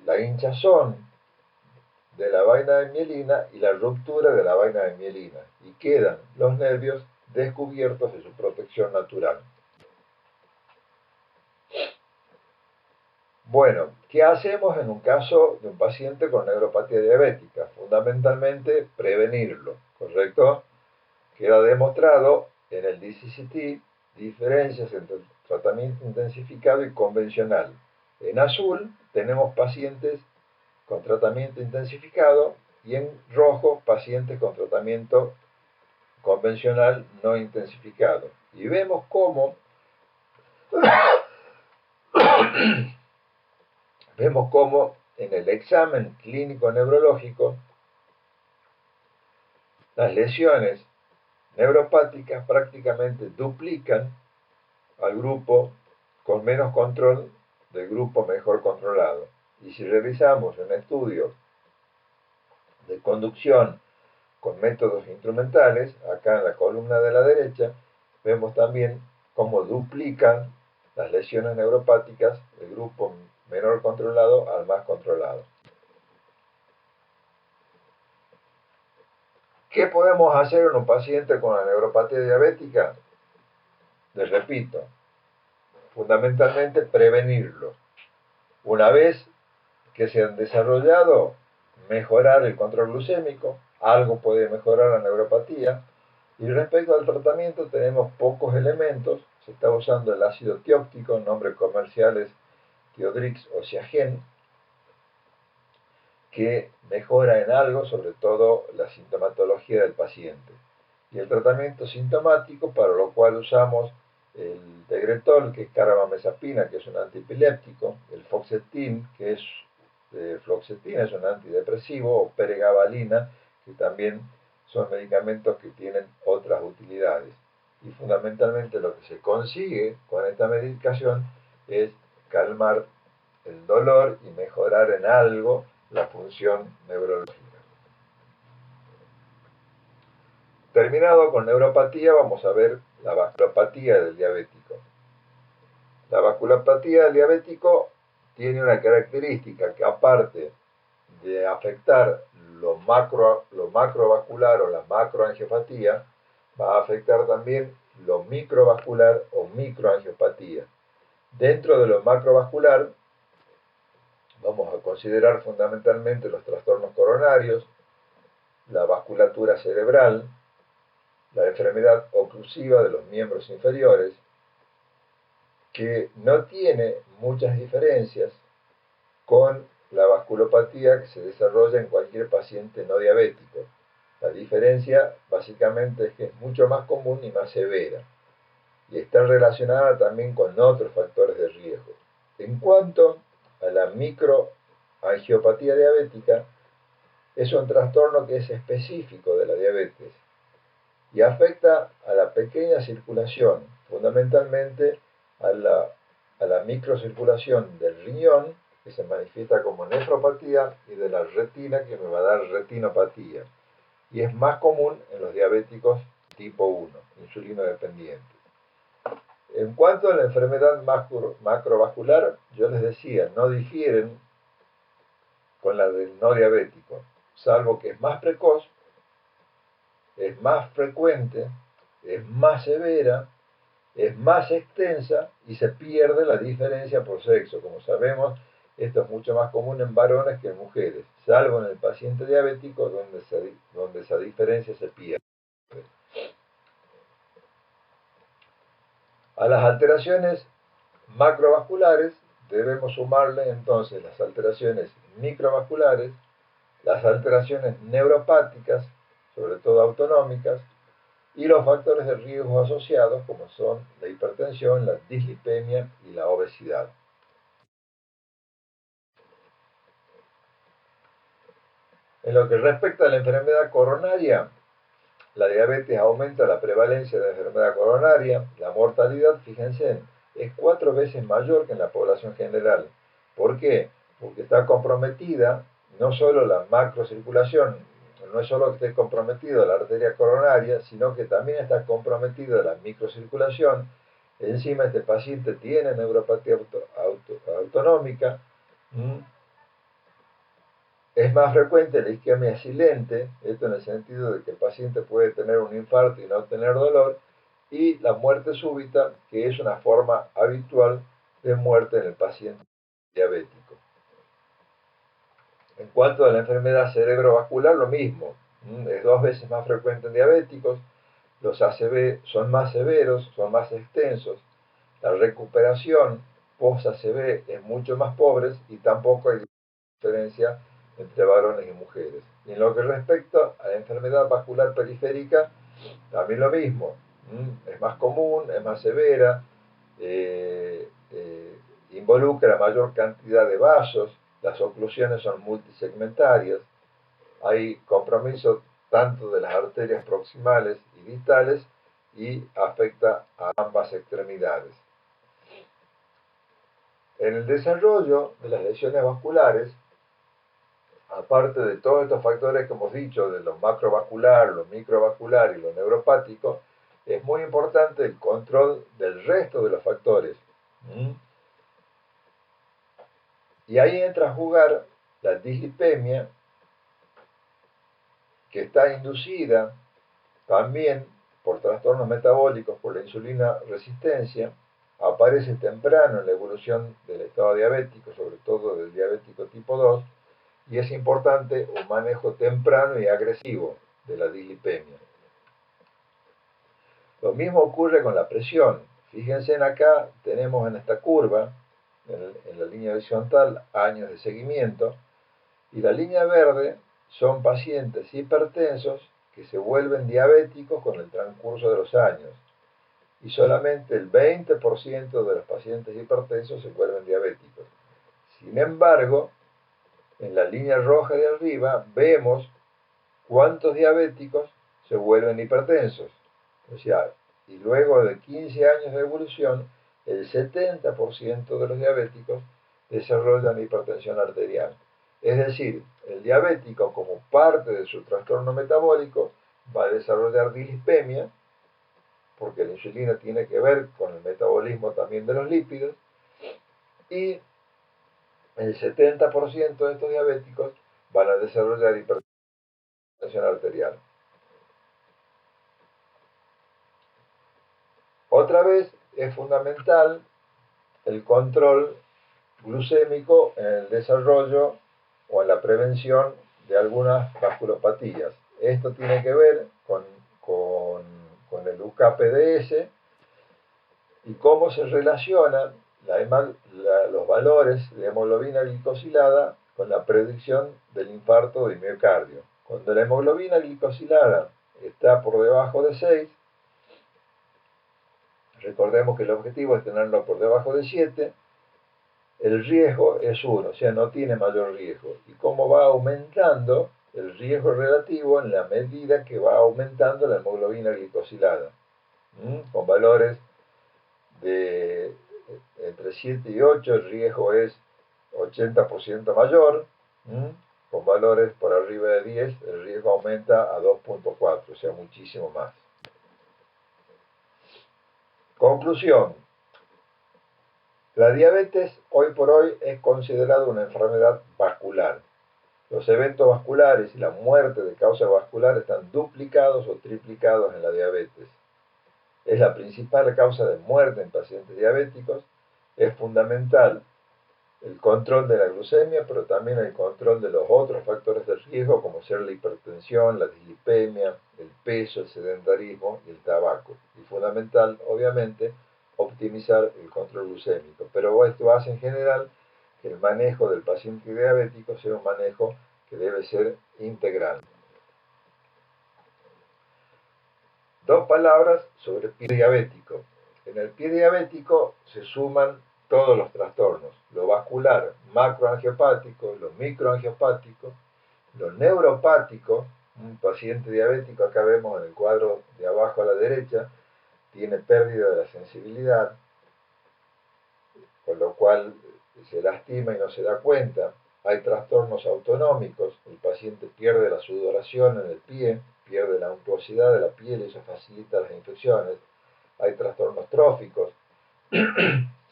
la hinchazón de la vaina de mielina y la ruptura de la vaina de mielina, y quedan los nervios descubiertos de su protección natural. Bueno, ¿qué hacemos en un caso de un paciente con neuropatía diabética? Fundamentalmente prevenirlo, ¿correcto? Queda demostrado en el DCCT diferencias entre tratamiento intensificado y convencional. En azul tenemos pacientes con tratamiento intensificado y en rojo pacientes con tratamiento convencional no intensificado. Y vemos cómo en el examen clínico neurológico las lesiones neuropáticas prácticamente duplican al grupo con menos control del grupo mejor controlado. Y si revisamos un estudio de conducción con métodos instrumentales, acá en la columna de la derecha, vemos también cómo duplican las lesiones neuropáticas del grupo menor controlado al más controlado. ¿Qué podemos hacer en un paciente con la neuropatía diabética? Les repito, fundamentalmente prevenirlo. Una vez que se han desarrollado, mejorar el control glucémico, algo puede mejorar la neuropatía, Y respecto al tratamiento tenemos pocos elementos. Se está usando el ácido tióptico, el nombre comercial es Tiodrix o Siagen, que mejora en algo, sobre todo la sintomatología del paciente. Y el tratamiento sintomático, para lo cual usamos el Tegretol, que es carbamazepina, que es un antipiléptico, el Fluoxetin, que es fluoxetina, es un antidepresivo, o pregabalina, que también son medicamentos que tienen otras utilidades. Y fundamentalmente lo que se consigue con esta medicación es calmar el dolor y mejorar en algo la función neurológica. Terminado con neuropatía, vamos a ver la vasculopatía del diabético. La vasculopatía del diabético tiene una característica que, aparte de afectar lo macrovascular o la macroangiopatía, va a afectar también lo microvascular o microangiopatía. Dentro de lo macrovascular vamos a considerar fundamentalmente los trastornos coronarios, la vasculatura cerebral, la enfermedad oclusiva de los miembros inferiores, que no tiene muchas diferencias con la vasculopatía que se desarrolla en cualquier paciente no diabético. La diferencia básicamente es que es mucho más común y más severa, y está relacionada también con otros factores de riesgo. En cuanto a la microangiopatía diabética, es un trastorno que es específico de la diabetes y afecta a la pequeña circulación, fundamentalmente a la microcirculación del riñón, que se manifiesta como nefropatía, y de la retina, que me va a dar retinopatía. Y es más común en los diabéticos tipo 1, insulino dependientes. En cuanto a la enfermedad macrovascular, yo les decía, no difieren con la del no diabético, salvo que es más precoz, es más frecuente, es más severa, es más extensa y se pierde la diferencia por sexo. Como sabemos, esto es mucho más común en varones que en mujeres, salvo en el paciente diabético donde esa diferencia se pierde. A las alteraciones macrovasculares debemos sumarle entonces las alteraciones microvasculares, las alteraciones neuropáticas, sobre todo autonómicas, y los factores de riesgo asociados, como son la hipertensión, la dislipemia y la obesidad. En lo que respecta a la enfermedad coronaria, la diabetes aumenta la prevalencia de la enfermedad coronaria. La mortalidad, fíjense, es 4 veces mayor que en la población general. ¿Por qué? Porque está comprometida no solo la macrocirculación, no es solo que esté comprometida la arteria coronaria, sino que también está comprometida la microcirculación. Encima este paciente tiene neuropatía autonómica. Es más frecuente la isquemia silente, esto en el sentido de que el paciente puede tener un infarto y no tener dolor, y la muerte súbita, que es una forma habitual de muerte en el paciente diabético. En cuanto a la enfermedad cerebrovascular, lo mismo, es 2 veces más frecuente en diabéticos, los ACV son más severos, son más extensos, la recuperación post-ACV es mucho más pobre y tampoco hay diferencia entre varones y mujeres. Y en lo que respecta a la enfermedad vascular periférica, también lo mismo, es más común, es más severa, involucra mayor cantidad de vasos, las oclusiones son multisegmentarias, hay compromiso tanto de las arterias proximales y distales y afecta a ambas extremidades. En el desarrollo de las lesiones vasculares, aparte de todos estos factores que hemos dicho, de lo macrovascular, lo microvascular y lo neuropático, es muy importante el control del resto de los factores. Y ahí entra a jugar la dislipemia, que está inducida también por trastornos metabólicos, por la insulina resistencia, aparece temprano en la evolución del estado diabético, sobre todo del diabético tipo 2, y es importante un manejo temprano y agresivo de la dislipemia. Lo mismo ocurre con la presión. Fíjense en acá, tenemos en esta curva, en la línea horizontal, años de seguimiento, y la línea verde son pacientes hipertensos que se vuelven diabéticos con el transcurso de los años. Y solamente el 20% de los pacientes hipertensos se vuelven diabéticos. Sin embargo, en la línea roja de arriba vemos cuántos diabéticos se vuelven hipertensos. O sea, y luego de 15 años de evolución, el 70% de los diabéticos desarrollan hipertensión arterial. Es decir, el diabético, como parte de su trastorno metabólico, va a desarrollar dislipemia, porque la insulina tiene que ver con el metabolismo también de los lípidos, y el 70% de estos diabéticos van a desarrollar hipertensión arterial. Otra vez es fundamental el control glucémico en el desarrollo o en la prevención de algunas vasculopatías. Esto tiene que ver con el UKPDS y cómo se relacionan los valores de hemoglobina glicosilada con la predicción del infarto de miocardio. Cuando la hemoglobina glicosilada está por debajo de 6, recordemos que el objetivo es tenerlo por debajo de 7, el riesgo es 1, o sea, no tiene mayor riesgo. Y cómo va aumentando el riesgo relativo en la medida que va aumentando la hemoglobina glicosilada, con valores de entre 7 y 8, el riesgo es 80% mayor, con valores por arriba de 10, el riesgo aumenta a 2.4, o sea, muchísimo más. Conclusión. La diabetes hoy por hoy es considerada una enfermedad vascular. Los eventos vasculares y la muerte de causa vascular están duplicados o triplicados en la diabetes. Es la principal causa de muerte en pacientes diabéticos. Es fundamental el control de la glucemia, pero también el control de los otros factores de riesgo, como ser la hipertensión, la dislipemia, el peso, el sedentarismo y el tabaco. Y fundamental, obviamente, optimizar el control glucémico. Pero esto hace en general que el manejo del paciente diabético sea un manejo que debe ser integral. Dos palabras sobre el pie diabético. En el pie diabético se suman todos los trastornos, lo vascular, macroangiopático, lo microangiopático, lo neuropático. Un paciente diabético, acá vemos en el cuadro de abajo a la derecha, tiene pérdida de la sensibilidad, con lo cual se lastima y no se da cuenta. Hay trastornos autonómicos, el paciente pierde la sudoración en el pie, pierde la untuosidad de la piel y eso facilita las infecciones. Hay trastornos tróficos,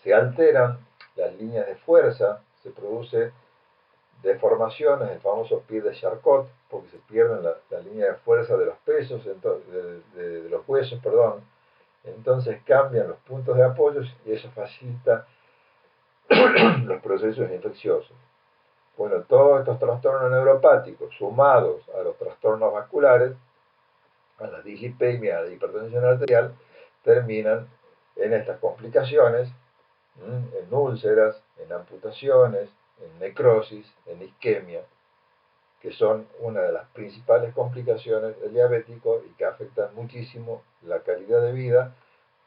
se alteran las líneas de fuerza, se produce deformaciones, el famoso pie de Charcot, porque se pierden la línea de fuerza de los pesos, de los huesos, perdón. Entonces cambian los puntos de apoyo y eso facilita los procesos infecciosos. Bueno, todos estos trastornos neuropáticos, sumados a los trastornos vasculares, a la dislipemia, a la hipertensión arterial, terminan en estas complicaciones, en úlceras, en amputaciones, en necrosis, en isquemia, que son una de las principales complicaciones del diabético y que afectan muchísimo la calidad de vida,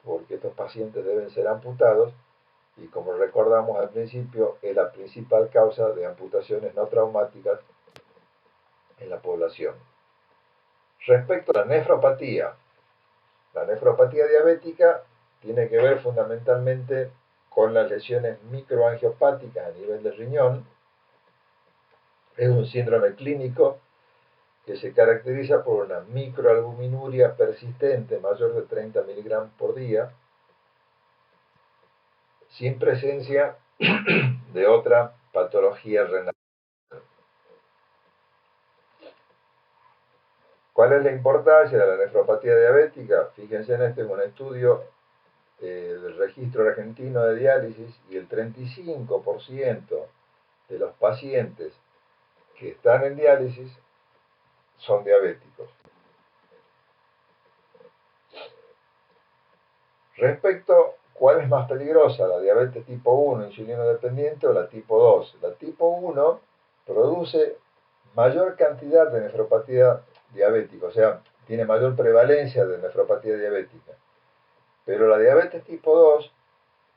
porque estos pacientes deben ser amputados y, como recordamos al principio, es la principal causa de amputaciones no traumáticas en la población. Respecto a la nefropatía diabética tiene que ver fundamentalmente con las lesiones microangiopáticas a nivel del riñón. Es un síndrome clínico que se caracteriza por una microalbuminuria persistente mayor de 30 miligramos por día, sin presencia de otra patología renal. ¿Cuál es la importancia de la nefropatía diabética? Fíjense en este, es un estudio del registro argentino de diálisis y el 35% de los pacientes que están en diálisis son diabéticos. Respecto, ¿cuál es más peligrosa? ¿La diabetes tipo 1 insulino dependiente o la tipo 2? La tipo 1 produce mayor cantidad de nefropatía diabética, o sea, tiene mayor prevalencia de nefropatía diabética. Pero la diabetes tipo 2,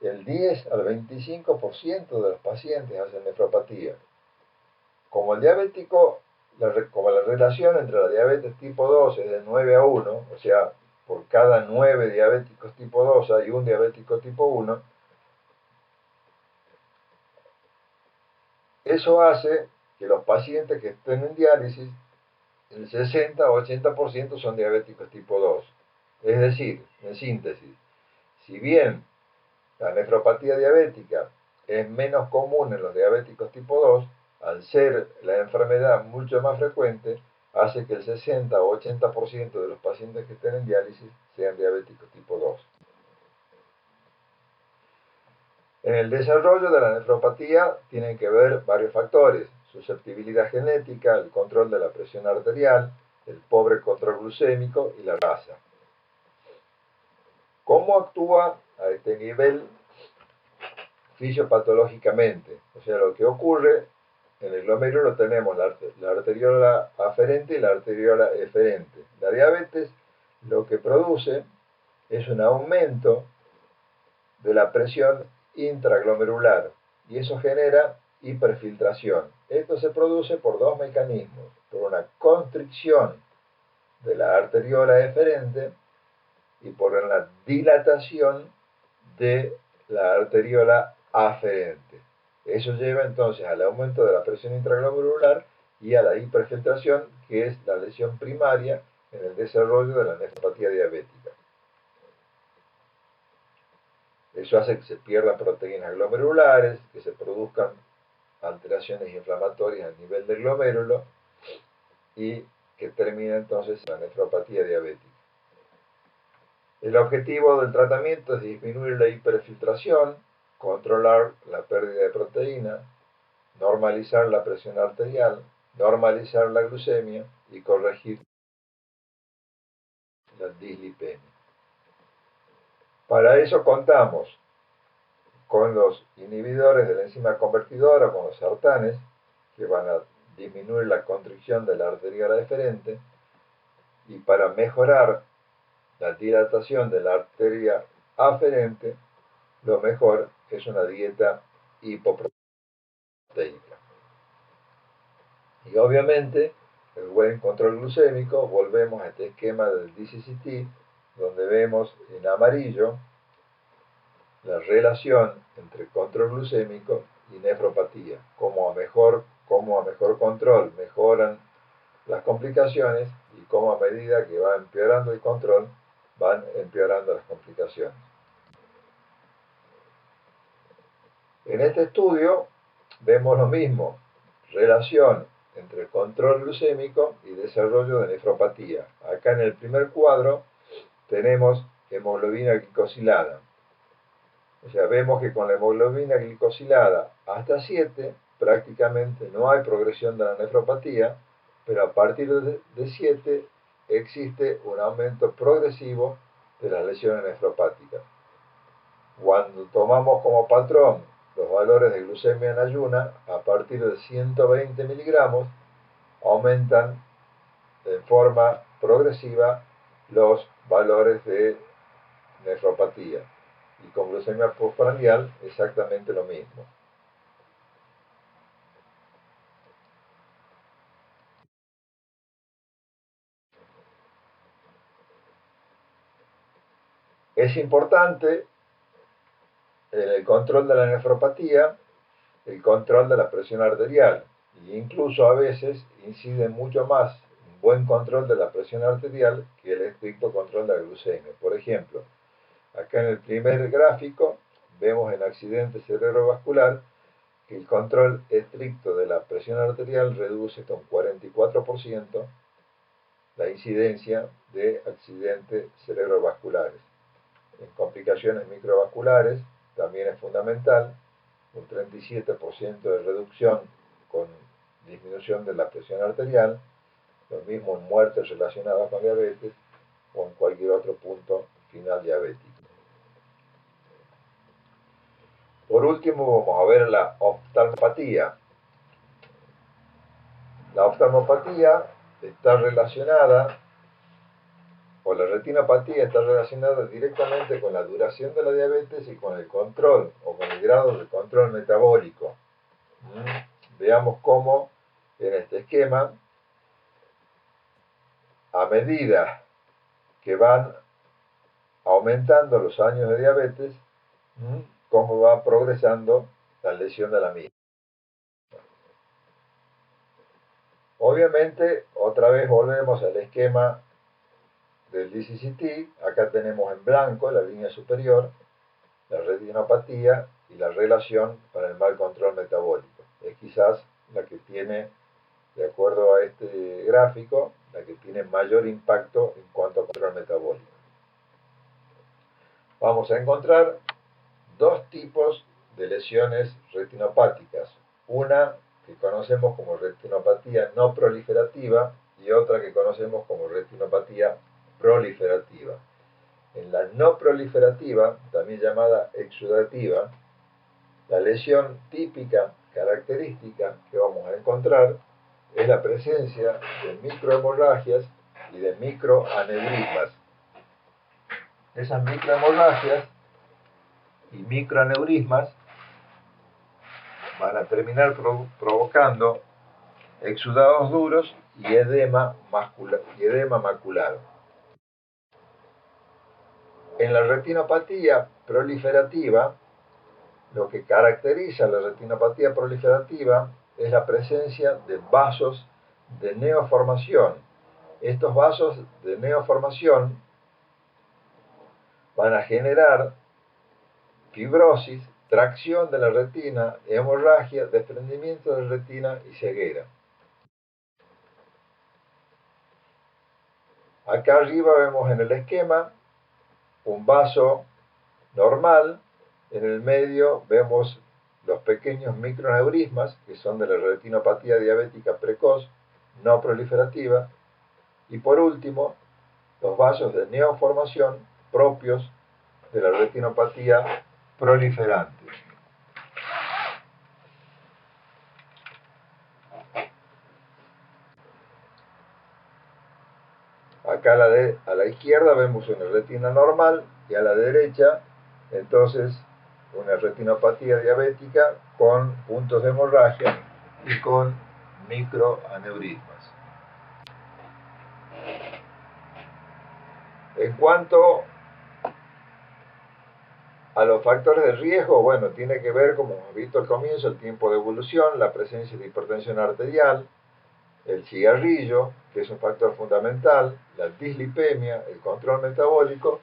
el 10 al 25% de los pacientes hacen nefropatía. Como el diabético, como la relación entre la diabetes tipo 2 es de 9 a 1, o sea, por cada 9 diabéticos tipo 2 hay un diabético tipo 1, eso hace que los pacientes que estén en diálisis, el 60 o 80% son diabéticos tipo 2. Es decir, en síntesis, si bien la nefropatía diabética es menos común en los diabéticos tipo 2, al ser la enfermedad mucho más frecuente, hace que el 60 o 80% de los pacientes que estén en diálisis sean diabéticos tipo 2. En el desarrollo de la nefropatía tienen que ver varios factores: susceptibilidad genética, el control de la presión arterial, el pobre control glucémico y la raza. ¿Cómo actúa a este nivel fisiopatológicamente? O sea, lo que ocurre en el glomérulo tenemos la arteriola aferente y la arteriola eferente. La diabetes lo que produce es un aumento de la presión intraglomerular y eso genera hiperfiltración. Esto se produce por dos mecanismos: por una constricción de la arteriola eferente y por una dilatación de la arteriola aferente. Eso lleva entonces al aumento de la presión intraglomerular y a la hiperfiltración, que es la lesión primaria en el desarrollo de la nefropatía diabética. Eso hace que se pierdan proteínas glomerulares, que se produzcan alteraciones inflamatorias a nivel del glomérulo y que termine entonces la nefropatía diabética. El objetivo del tratamiento es disminuir la hiperfiltración, controlar la pérdida de proteína, normalizar la presión arterial, normalizar la glucemia y corregir la dislipemia. Para eso contamos con los inhibidores de la enzima convertidora, con los sartanes, que van a disminuir la constricción de la arteriola deferente, y para mejorar la dilatación de la arteria aferente, lo mejor es una dieta hipoproteica. Y obviamente, el buen control glucémico, volvemos a este esquema del DCCT, donde vemos en amarillo la relación entre control glucémico y nefropatía. Como a mejor control mejoran las complicaciones y como a medida que va empeorando el control, van empeorando las complicaciones. En este estudio vemos lo mismo: relación entre control glucémico y desarrollo de nefropatía. Acá en el primer cuadro tenemos hemoglobina glicosilada. O sea, vemos que con la hemoglobina glicosilada hasta 7 prácticamente no hay progresión de la nefropatía, pero a partir de 7 existe un aumento progresivo de las lesiones nefropáticas. Cuando tomamos como patrón los valores de glucemia en ayuna, a partir de 120 miligramos aumentan en forma progresiva los valores de nefropatía. Y con glucemia postprandial exactamente lo mismo. Es importante en el control de la nefropatía el control de la presión arterial, e incluso a veces incide mucho más un buen control de la presión arterial que el estricto control de la glucemia. Por ejemplo, acá en el primer gráfico vemos en accidente cerebrovascular que el control estricto de la presión arterial reduce hasta un 44% la incidencia de accidentes cerebrovasculares. En complicaciones microvasculares también es fundamental un 37% de reducción con disminución de la presión arterial, lo mismo en muertes relacionadas con diabetes o en cualquier otro punto final diabético. Por último, vamos a ver la oftalmopatía. La oftalmopatía está relacionada, o la retinopatía está relacionada directamente con la duración de la diabetes y con el control, o con el grado de control metabólico. Veamos cómo en este esquema, a medida que van aumentando los años de diabetes, cómo va progresando la lesión de la misma. Obviamente, otra vez volvemos al esquema del DCCT. Acá tenemos en blanco la línea superior, la retinopatía y la relación para el mal control metabólico. Es quizás la que tiene, de acuerdo a este gráfico, la que tiene mayor impacto en cuanto a control metabólico. Vamos a encontrar dos tipos de lesiones retinopáticas. Una que conocemos como retinopatía no proliferativa y otra que conocemos como retinopatía proliferativa. En la no proliferativa, también llamada exudativa, la lesión típica, característica que vamos a encontrar es la presencia de microhemorragias y de microaneurismas. Esas microhemorragias y microaneurismas van a terminar provocando exudados duros y edema macular. En la retinopatía proliferativa, lo que caracteriza la retinopatía proliferativa es la presencia de vasos de neoformación. Estos vasos de neoformación van a generar fibrosis, tracción de la retina, hemorragia, desprendimiento de retina y ceguera. Acá arriba vemos en el esquema un vaso normal, en el medio vemos los pequeños microaneurismas, que son de la retinopatía diabética precoz, no proliferativa, y por último, los vasos de neoformación propios de la retinopatía proliferante. Acá a la izquierda vemos una retina normal y a la derecha, entonces, una retinopatía diabética con puntos de hemorragia y con microaneurismas. En cuanto a los factores de riesgo, bueno, tiene que ver, como hemos visto al comienzo, el tiempo de evolución, la presencia de hipertensión arterial, el cigarrillo, que es un factor fundamental, la dislipemia, el control metabólico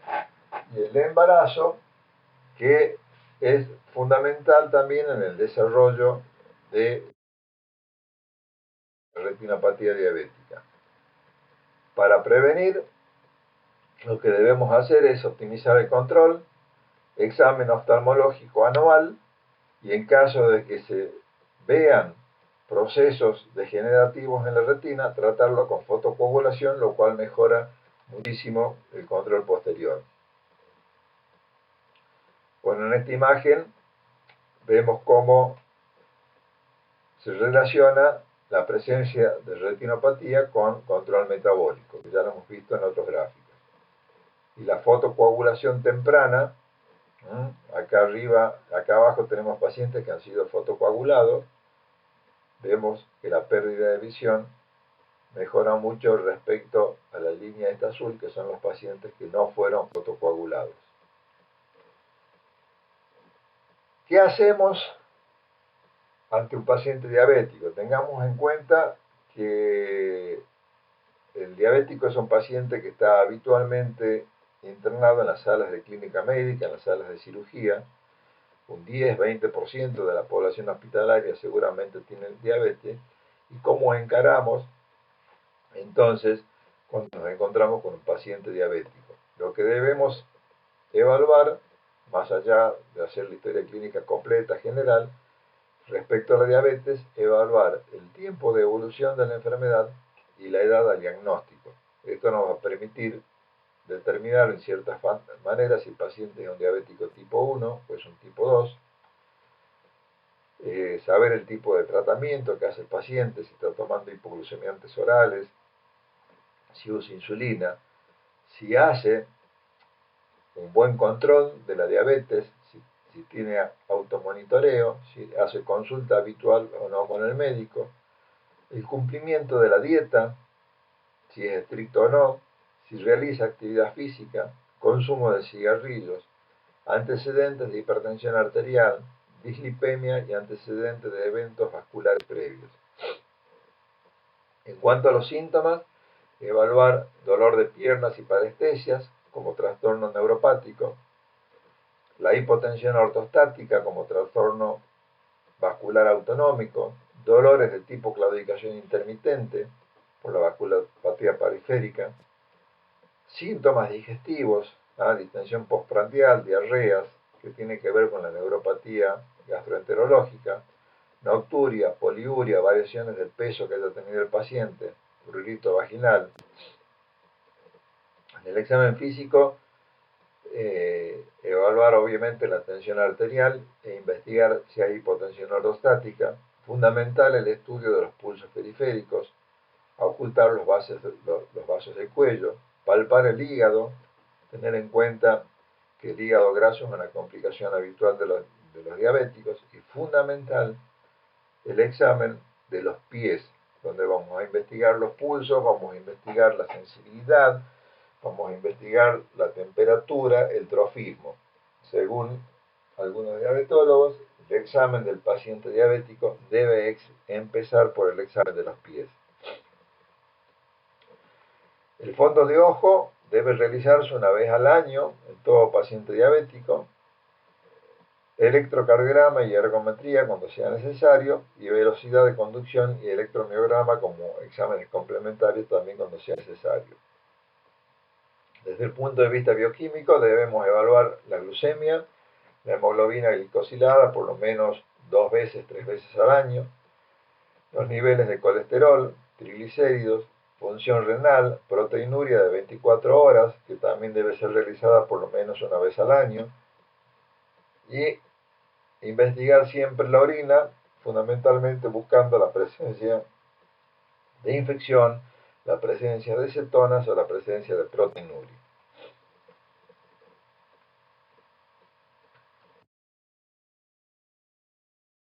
y el embarazo, que es fundamental también en el desarrollo de retinopatía diabética. Para prevenir, lo que debemos hacer es optimizar el control, examen oftalmológico anual, y en caso de que se vean procesos degenerativos en la retina, tratarlo con fotocoagulación, lo cual mejora muchísimo el control posterior. Bueno, en esta imagen vemos cómo se relaciona la presencia de retinopatía con control metabólico, que ya lo hemos visto en otros gráficos. Y la fotocoagulación temprana, acá arriba, acá abajo tenemos pacientes que han sido fotocoagulados. Vemos que la pérdida de visión mejora mucho respecto a la línea esta azul, que son los pacientes que no fueron fotocoagulados. ¿Qué hacemos ante un paciente diabético? Tengamos en cuenta que el diabético es un paciente que está habitualmente internado en las salas de clínica médica, en las salas de cirugía. Un 10-20% de la población hospitalaria seguramente tiene diabetes. ¿Y cómo encaramos entonces cuando nos encontramos con un paciente diabético? Lo que debemos evaluar, más allá de hacer la historia clínica completa general, respecto a la diabetes, evaluar el tiempo de evolución de la enfermedad y la edad al diagnóstico. Esto nos va a permitir determinar en ciertas maneras si el paciente es un diabético tipo 1 o es un tipo 2, saber el tipo de tratamiento que hace el paciente, si está tomando hipoglucemiantes orales, si usa insulina, si hace un buen control de la diabetes, si tiene automonitoreo, si hace consulta habitual o no con el médico, el cumplimiento de la dieta, si es estricto o no, si realiza actividad física, consumo de cigarrillos, antecedentes de hipertensión arterial, dislipemia y antecedentes de eventos vasculares previos. En cuanto a los síntomas, evaluar dolor de piernas y parestesias como trastorno neuropático, la hipotensión ortostática como trastorno vascular autonómico, dolores de tipo claudicación intermitente por la vasculopatía periférica, síntomas digestivos, distensión postprandial, diarreas, que tiene que ver con la neuropatía gastroenterológica, nocturia, poliuria, variaciones del peso que haya tenido el paciente, prurito vaginal. En el examen físico, evaluar obviamente la tensión arterial e investigar si hay hipotensión ortostática. Fundamental el estudio de los pulsos periféricos, ocultar los vasos del cuello, palpar el hígado, tener en cuenta que el hígado graso es una complicación habitual de los diabéticos, y fundamental el examen de los pies, donde vamos a investigar los pulsos, vamos a investigar la sensibilidad, vamos a investigar la temperatura, el trofismo. Según algunos diabetólogos, el examen del paciente diabético debe empezar por el examen de los pies. El fondo de ojo debe realizarse una vez al año en todo paciente diabético. Electrocardiograma y ergometría cuando sea necesario, y velocidad de conducción y electromiograma como exámenes complementarios también cuando sea necesario. Desde el punto de vista bioquímico debemos evaluar la glucemia, la hemoglobina glicosilada por lo menos 2 veces, 3 veces al año, los niveles de colesterol, triglicéridos, función renal, proteinuria de 24 horas, que también debe ser realizada por lo menos una vez al año, y investigar siempre la orina, fundamentalmente buscando la presencia de infección, la presencia de cetonas o la presencia de proteinuria.